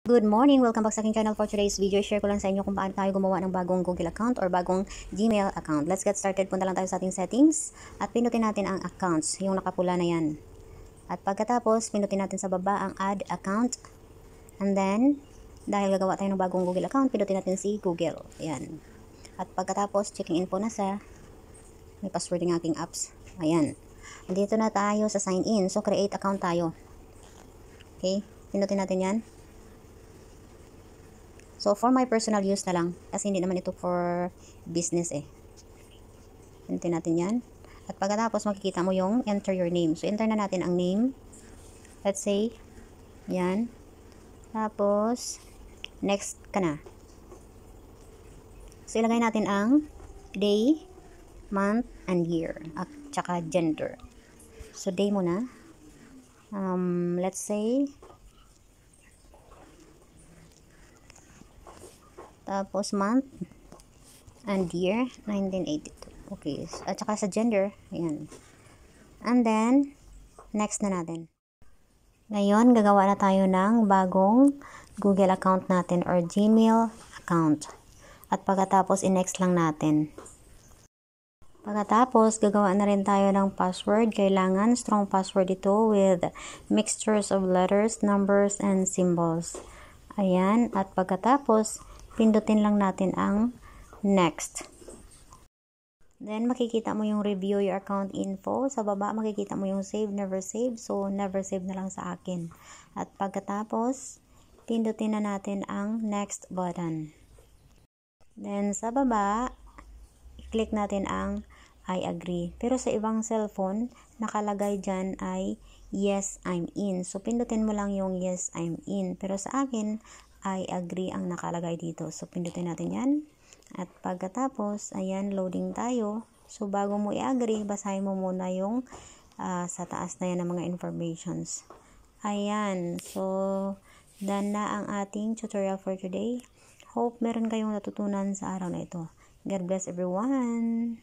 Good morning! Welcome back sa aking channel. For today's video, share ko lang sa inyo kung paano tayo gumawa ng bagong Google account or bagong Gmail account. Let's get started. Punta lang tayo sa ating settings at pinutin natin ang accounts, yung nakapula na yan. At pagkatapos, pinutin natin sa baba ang add account. And then, dahil gagawa tayo ng bagong Google account, pinutin natin si Google. Ayan. At pagkatapos, checking in po na sa may password ng aking apps. Ayan. Andito na tayo sa sign in. So, create account tayo. Okay? Pinutin natin yan. So, for my personal use na lang. Kasi hindi naman ito for business eh. Pinutin natin yan. At pagkatapos, makikita mo yung enter your name. So, enter na natin ang name. Let's say, yan. Tapos, next ka na. So, ilagay natin ang day, month, and year. At saka gender. So, day muna. Let's say, tapos month and year 1982. Okay, at saka sa gender, ayan. And then next na natin. Ngayon gagawa na tayo ng bagong Google account natin or Gmail account. At pagkatapos i-next lang natin. Pagkatapos gagawa na rin tayo ng password. Kailangan strong password ito with mixtures of letters, numbers, and symbols. Ayan, at pagkatapos pindutin lang natin ang next. Then, makikita mo yung review your account info. Sa baba, makikita mo yung save, never save. So, never save na lang sa akin. At pagkatapos, pindutin na natin ang next button. Then, sa baba, i-click natin ang I agree. Pero sa ibang cellphone, nakalagay dyan ay yes, I'm in. So, pindutin mo lang yung yes, I'm in. Pero sa akin, I agree ang nakalagay dito. So, pindutin natin yan. At pagkatapos, ayan, loading tayo. So, bago mo i-agree, basahin mo muna yung sa taas na yan ng mga informations. Ayan. So, done na ang ating tutorial for today. Hope meron kayong natutunan sa araw na ito. God bless everyone!